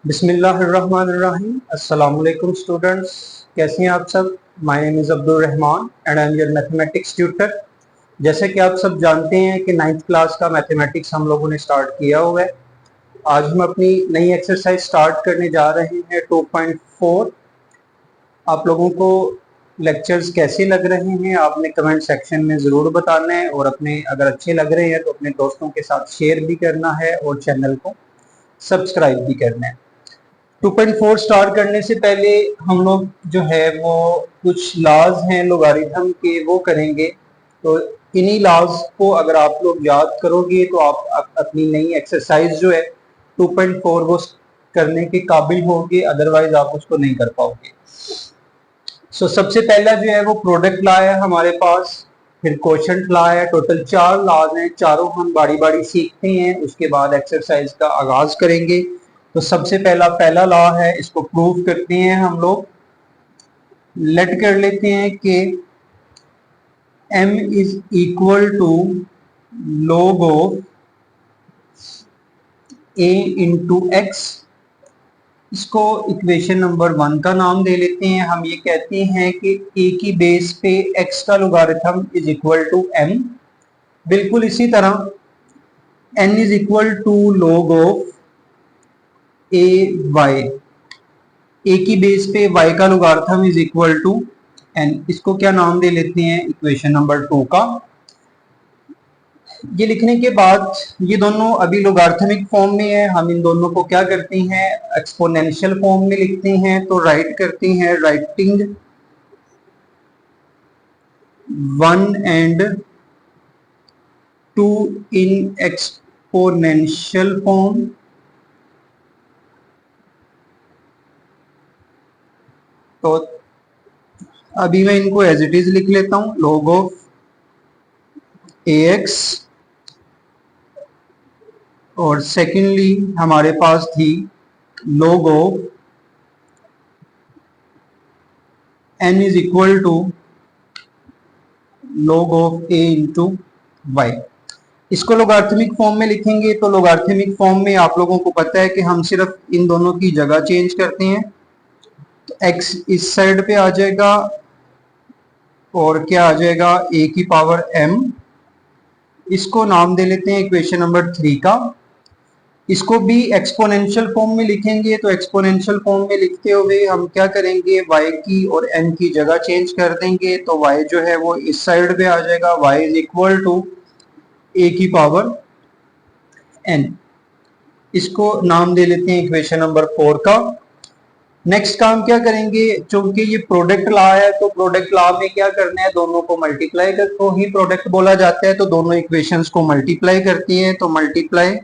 बिस्मिल्लाहिर्रहमानिर्रहीम। अस्सलाम वालेकुम स्टूडेंट्स, कैसे हैं आप सब। My name is Abdul Rahman and I am your mathematics tutor. जैसे कि आप सब जानते हैं कि 9th क्लास का मैथमेटिक्स हम लोगों ने स्टार्ट किया हुआ है। आज हम अपनी नई एक्सरसाइज स्टार्ट करने जा रहे हैं 2.4। आप लोगों को लेक्चर्स कैसे लग रहे हैं आपने कमेंट सेक्शन में ज़रूर बताना है, और अपने अगर अच्छे लग रहे हैं तो अपने दोस्तों के साथ शेयर भी करना है और चैनल को सब्सक्राइब भी करना है। 2.4 स्टार्ट करने से पहले हम लोग जो है वो कुछ लॉज हैं लोगारिथम के वो करेंगे। तो इन्हीं लॉज को अगर आप लोग याद करोगे तो आप अपनी नई एक्सरसाइज जो है 2.4 वो करने के काबिल होगे, अदरवाइज आप उसको नहीं कर पाओगे। सबसे पहला जो है वो प्रोडक्ट लॉ है हमारे पास, फिर कोशेंट लॉ है। टोटल 4 लॉज हैं, चारों हम बारी बारी सीखते हैं, उसके बाद एक्सरसाइज का आगाज करेंगे। तो सबसे पहला लॉ है, इसको प्रूव करते हैं हम लोग। लेट कर लेते हैं कि m is equal to log of a into x. इसको इक्वेशन नंबर 1 का नाम दे लेते हैं। हम ये कहते हैं कि a की बेस पे x का logarithm is equal to m। बिल्कुल इसी तरह n is equal to log of a y। a की बेस पे y का logarithm is equal to n। इसको क्या नाम दे लेते हैं, इक्वेशन नंबर 2 का। ये लिखने के बाद ये दोनों अभी लोगारिथमिक फॉर्म में है, हम इन दोनों को क्या करते हैं, एक्सपोनेंशियल फॉर्म में लिखते हैं। तो राइट करते हैं, writing 1 and 2 in exponential form. तो अभी मैं इनको एज इट इज लिख लेता हूं, log ऑफ ax, और सेकेंडली हमारे पास थी log of n is equal to log of a into y। इसको लोगारिथमिक फॉर्म में लिखेंगे तो लोगारिथमिक फॉर्म में आप लोगों को पता है कि हम सिर्फ इन दोनों की जगह चेंज करते हैं। तो x इस साइड पे आ जाएगा और क्या आ जाएगा, a की पावर m। इसको नाम दे लेते हैं इक्वेशन नंबर 3 का। इसको भी एक्सपोनेंशियल फॉर्म में लिखेंगे। तो एक्सपोनेंशियल फॉर्म में लिखते हुए हम क्या करेंगे, y की और n की जगह चेंज कर देंगे। तो y जो है वो इस साइड पे आ जाएगा, y is equal to a की पावर n। इसको नाम दे लेते हैं इक्वेशन नंबर 4 का। नेक्स्ट काम क्या करेंगे, चूंकि ये प्रोडक्ट लॉ है तो प्रोडक्ट लॉ में क्या करना है, दोनों को मल्टीप्लाई कर तो ही प्रोडक्ट बोला जाता है। तो दोनों इक्वेशंस को मल्टीप्लाई करती हैं। तो मल्टीप्लाई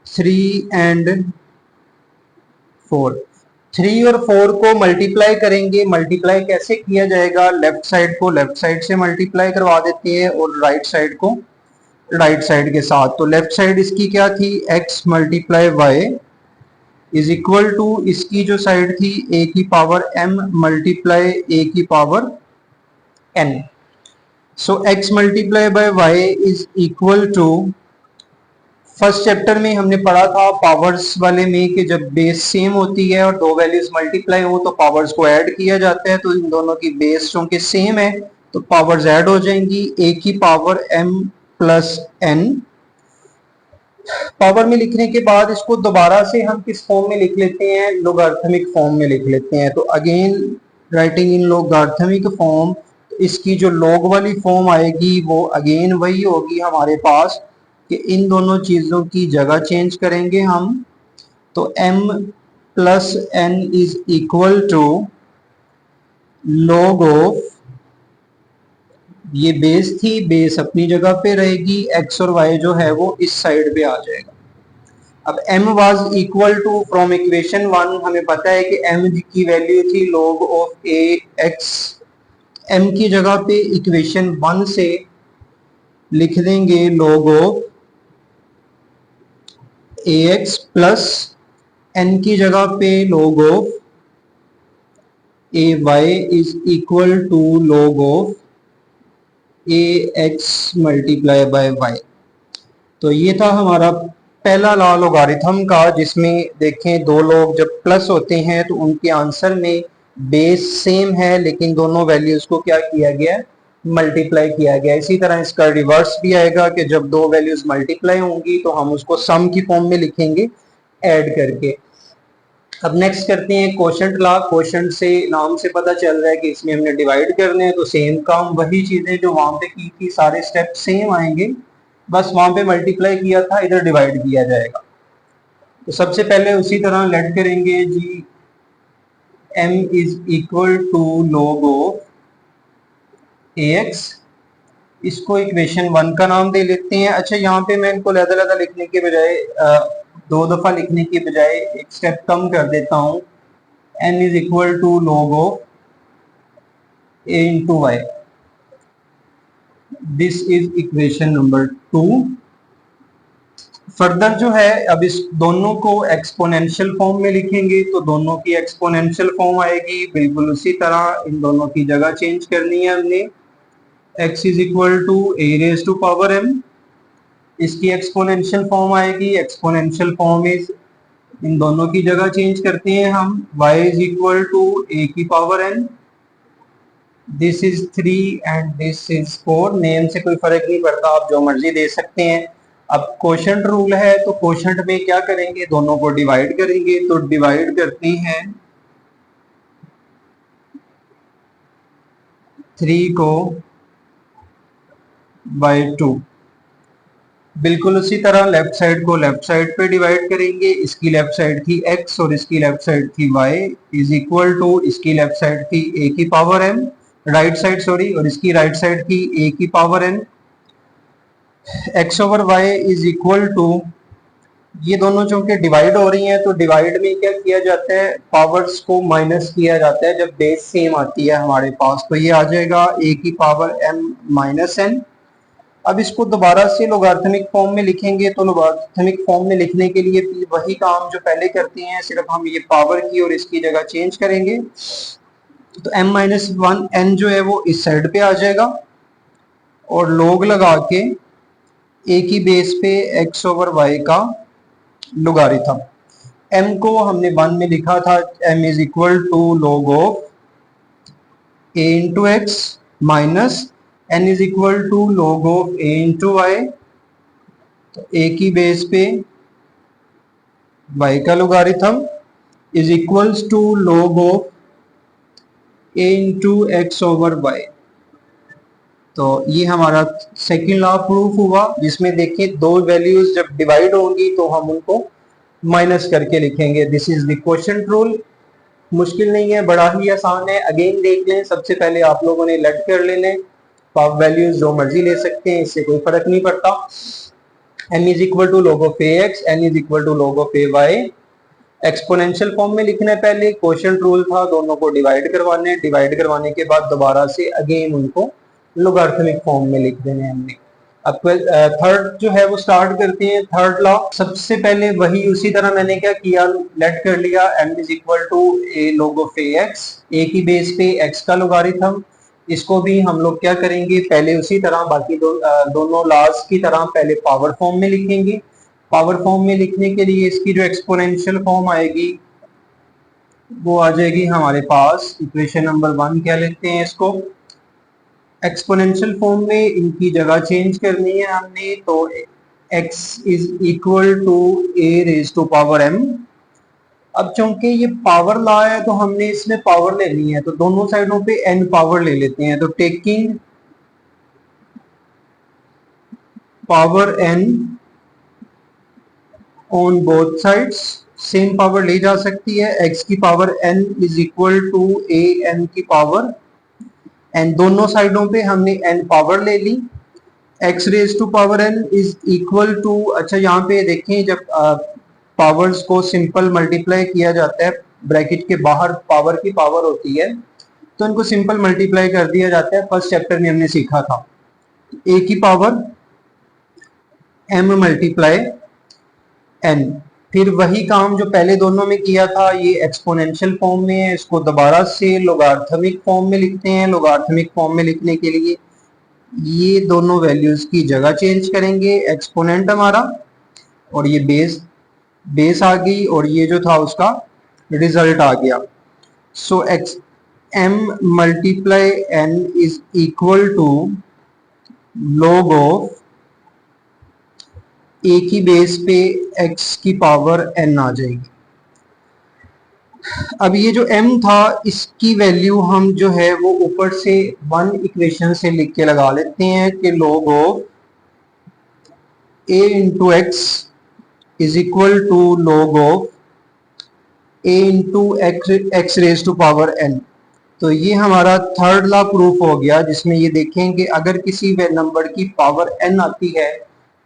3 एंड 4। 3 और 4 को मल्टीप्लाई करेंगे। मल्टीप्लाई कैसे किया जाएगा, लेफ्ट साइड को लेफ्ट साइड से मल्टीप्लाई करवा देते हैं और राइट साइड को राइट साइड के साथ। तो लेफ्ट साइड इसकी क्या थी, x multiply y is equal to, इसकी जो साइड थी a की पावर m मल्टीप्लाई a की power n। So x multiply by y is equal to, first chapter में हमने पढ़ा था पावर्स वाले में कि जब बेस सेम होती है और दो वैल्यूज मल्टीप्लाई हो तो पावर्स को ऐड किया जाता है। तो इन दोनों की बेस चूंकि सेम है तो पावर्स ऐड हो जाएंगी, a की power m plus n। Power में लिखने के बाद इसको दोबारा से हम किस फॉर्म में लिख लेते हैं, लोगारिथमिक फॉर्म में लिख लेते हैं। तो again writing in logarithmic form, इसकी जो log वाली फॉर्म आएगी वो अगेन वही होगी हमारे पास कि इन दोनों चीजों की जगह चेंज करेंगे हम। तो m plus n is equal to log of, ये बेस थी, बेस अपनी जगह पे रहेगी, x और y जो है वो इस साइड पे आ जाएगा। अब m was equal to, from equation 1 हमें पता है कि m की वैल्यू थी log ऑफ ax। m की जगह पे इक्वेशन 1 से लिख देंगे log of ax plus n की जगह पे log of ay is equal to log of ax multiply by y। तो ये था हमारा पहला लॉ लोगारिथम का, जिसमें देखें दो लोग जब प्लस होते हैं तो उनके आंसर में बेस सेम है, लेकिन दोनों वैल्यूज को क्या किया गया, मल्टीप्लाई किया गया। इसी तरह इसका रिवर्स भी आएगा कि जब दो वैल्यूज मल्टीप्लाई होंगी तो हम उसको सम की फॉर्म में लिखेंगे ऐड करके। अब नेक्स्ट करते हैं कोशेंट लॉ। कोशेंट से नाम से पता चल रहा है कि इसमें हमने डिवाइड करने हैं, तो सेम काम वही चीजें जो वहां पे की थी, सारे स्टेप सेम आएंगे, बस वहां पे मल्टीप्लाई किया था, इधर डिवाइड किया जाएगा। तो सबसे पहले उसी तरह लेट करेंगे जी, m is equal to log of ax, इसको इक्वेशन 1 का नाम दे लेते हैं। अच्छा, यहाँ पे मैं इनको अलग-अलग लिखने के बजाय, दो दफा लिखने की बजाय एक स्टेप कम कर देता हूँ, n is equal to log of a into y. This is equation number 2। Further जो है, अब इस दोनों को एक्सपोनेंशियल फॉर्म में लिखेंगे तो दोनों की एक्सपोनेंशियल फॉर्म आएगी, बिल्कुल उसी तरह इन दोनों की जगह चेंज करनी है हमने। x is equal to a raise to power m, इसकी एक्सपोनेंशियल फॉर्म आएगी, एक्सपोनेंशियल फॉर्म इज, इन दोनों की जगह चेंज करते हैं हम, y is equal to a की power n, this is 3 and this is 4। Name से कोई फर्क नहीं पड़ता, आप जो मर्जी दे सकते हैं। अब कोशेंट रूल है, तो कोशेंट में क्या करेंगे, दोनों को डिवाइड करेंगे। तो डिवाइड करते हैं 3 को बाय 2। बिल्कुल उसी तरह लेफ्ट साइड को लेफ्ट साइड पे डिवाइड करेंगे। इसकी लेफ्ट साइड थी x और इसकी लेफ्ट साइड थी y, इज इक्वल टू, इसकी लेफ्ट साइड थी a की power m, right side sorry, और इसकी राइट साइड थी a की power n। x over y is equal to, ये दोनों चूंकि डिवाइड हो रही हैं तो डिवाइड में क्या किया जाता है, पावर्स को माइनस किया जाता है जब बेस सेम आती है हमारे पास। तो ये आ जाएगा a की पावर m माइनस n। अब इसको दोबारा से लोगारिथमिक फॉर्म में लिखेंगे, तो लोगारिथमिक फॉर्म में लिखने के लिए वही काम जो पहले करते हैं, सिर्फ हम ये पावर की और इसकी जगह चेंज करेंगे। तो m माइनस 1 n जो है वो इस साइड पे आ जाएगा, और लोग लगा के a की बेस पे x ओवर y का लोगारिथम। m को हमने 1 में लिखा था, m is equal to log of a into x minus n is equal to log of a into y. तो a की बेस पे y का logarithm is equals to log of a into x over y। तो ये हमारा second law proof हुआ, जिसमें देखिए दो वैल्यूज जब डिवाइड होंगी तो हम उनको माइनस करके लिखेंगे। This is the quotient rule. मुश्किल नहीं है, बड़ा ही आसान है। अगेन देख लें, सबसे पहले आप लोगों ने लेट कर लेने, तो आप वैल्यूज जो मर्जी ले सकते हैं, इससे कोई फर्क नहीं पड़ता। n is equal to log of ax, n is equal to log of ay। Exponential form में लिखना है, पहले क्वोशिएंट रूल था, दोनों को डिवाइड करवाने, डिवाइड करवाने के बाद दोबारा से अगेन उनको लोगारिथमिक फॉर्म में लिख देने हमने। अब थर्ड जो है वो स्टार्ट करते हैं। थर्ड लॉ, सबसे पहले वही उसी तरह मैंने क्या किया, लेट कर लिया m is equal to a log of ax, a की बेस पे x का लोगारिथम। इसको भी हम लोग क्या करेंगे, पहले उसी तरह बाकी दोनों लॉज की तरह पहले पावर फॉर्म में लिखेंगे। पावर फॉर्म में लिखने के लिए इसकी जो एक्सपोनेंशियल फॉर्म आएगी वो आ जाएगी हमारे पास, इक्वेशन नंबर 1 क्या लेते हैं इसको। एक्सपोनेंशियल फॉर्म में इनकी जगह चेंज करनी है हमने, तो x is equal to a raise to power m। अब चूंकि ये पावर लॉ है तो हमने इसमें पावर लेनी है, तो दोनों साइडों पे n पावर ले लेते हैं। तो taking power n on both sides, same power ली जा सकती है। x की power n is equal to a n की पावर, एंड दोनों साइडों पे हमने n पावर ले ली। x raise to power n is equal to, अच्छा यहाँ पे देखें, जब पावर्स को सिंपल मल्टीप्लाई किया जाता है, ब्रैकेट के बाहर पावर की पावर होती है, तो इनको सिंपल मल्टीप्लाई कर दिया जाता है। फर्स्ट चैप्टर में हमने सीखा था a की पावर m मल्टीप्लाई n। फिर वही काम जो पहले दोनों में किया था, ये एक्सपोनेंशियल फॉर्म में है, इसको दोबारा से लोगारिथमिक फॉर्म में लिखते हैं। लोगारिथमिक फॉर्म में लिखने के लिए ये दोनों वैल्यूज की जगह चेंज करेंगे, एक्सपोनेंट हमारा और ये बेस आ गई और ये जो था उसका रिजल्ट आ गया। So x m multiply n is equal to log of a की बेस पे x की पावर n आ जाएगी। अब ये जो m था इसकी वैल्यू हम जो है वो ऊपर से वन इक्वेशन से लिख के लगा लेते हैं कि log of a into x is equal to log of a into x raise to power n। तो ये हमारा थर्ड लॉ प्रूफ हो गया, जिसमें ये देखेंगे अगर किसी नंबर की पावर n आती है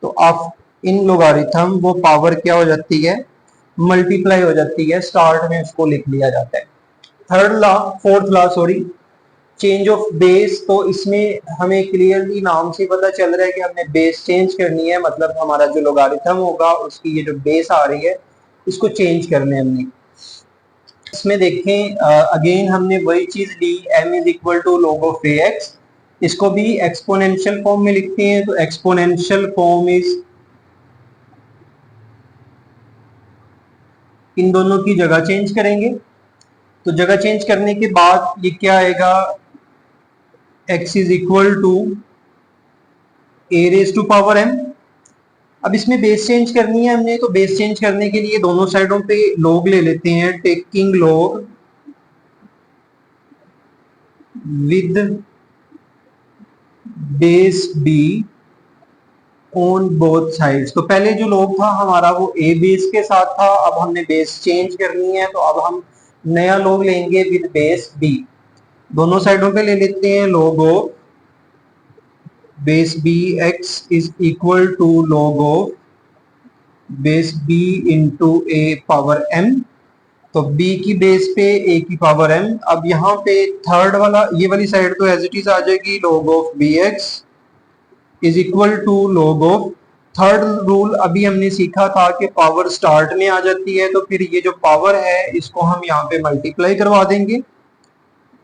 तो आप इन लोगारिथम वो पावर क्या हो जाती है, मल्टीप्लाई हो जाती है, स्टार्ट में उसको लिख लिया जाता है। Fourth law change of base. तो इसमें हमें क्लियरली नाम से पता चल रहा है कि हमने बेस चेंज करनी है, मतलब हमारा जो लोगारिथम होगा उसकी ये जो बेस आ रही है इसको चेंज करने हमने। इसमें देखें अगेन हमने वही चीज ली, m is equal to log of ax, इसको भी एक्सपोनेंशियल फॉर्म में लिखते हैं। तो एक्सपोनेंशियल फॉर्म इज, इन दोनों की जगह चेंज करेंगे। तो जगह चेंज करने के बाद ये क्या आएगा, x is equal to a raise to power m। अब इसमें बेस चेंज करनी है हमने, तो बेस चेंज करने के लिए दोनों साइडों पे log ले लेते हैं, taking log with base b on both sides. तो पहले जो log था हमारा वो a बेस के साथ था, अब हमने बेस चेंज करनी है तो अब हम नया log लेंगे विद बेस b। दोनों साइडों पे ले लेते हैं log of base b x is equal to log of base b into a power m। तो b की बेस पे a की पावर m। अब यहाँ पे थर्ड वाला ये वाली साइड तो एज इट इज आ जाएगी, log of bx is equal to log of, third rule अभी हमने सीखा था कि पावर स्टार्ट में आ जाती है, तो फिर ये जो पावर है इसको हम यहाँ पे मल्टीप्लाई करवा देंगे,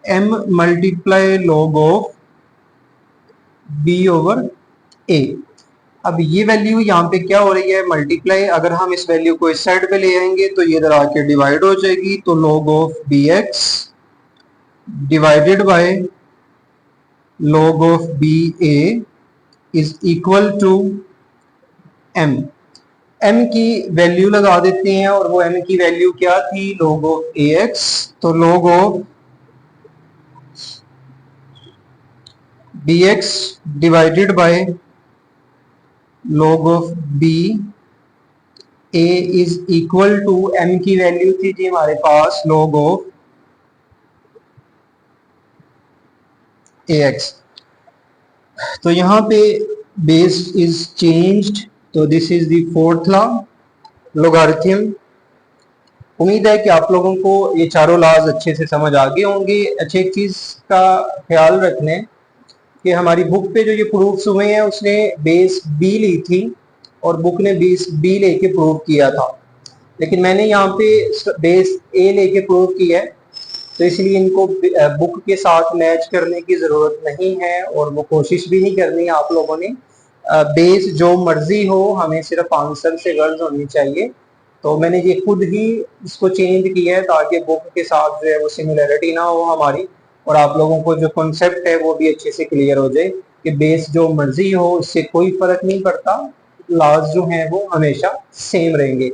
m multiply log of b over a। अब ये वैल्यू यहाँ पे क्या हो रही है, मल्टीप्लाई। अगर हम इस वैल्यू को इस साइड पे ले आएंगे तो ये इधर आके डिवाइड हो जाएगी, तो log of bx divided by log of ba is equal to m। m की वैल्यू लगा देते हैं और वो m की वैल्यू क्या थी, log ऑफ ax। तो log of bx divided by log of b a is equal to, m की वैल्यू थी जी हमारे पास log ऑफ ax। तो यहाँ पे बेस इज चेंज्ड, तो this is the fourth law logarithm. उम्मीद है कि आप लोगों को ये चारों लॉज अच्छे से समझ आ गए होंगे। अच्छे एक चीज का ख्याल रखने कि हमारी बुक पे जो ये प्रूफ्स हुए हैं उसने बेस बी ली थी और बुक ने बेस बी लेके प्रूव किया था, लेकिन मैंने यहाँ पे बेस ए लेके प्रूव किया है, तो इसलिए इनको बुक के साथ मैच करने की जरूरत नहीं है और वो कोशिश भी नहीं करनी है आप लोगों ने। बेस जो मर्जी हो, हमें सिर्फ आंसर से गर्ज होनी चाहिए। तो मैंने ये खुद ही इसको चेंज किया है ताकि बुक के साथ जो है वो सिमिलरिटी ना हो हमारी, और आप लोगों को जो कॉन्सेप्ट है वो भी अच्छे से क्लियर हो जाए कि बेस जो मर्जी हो इससे कोई फर्क नहीं पड़ता, लॉज जो हैं वो हमेशा सेम रहेंगे।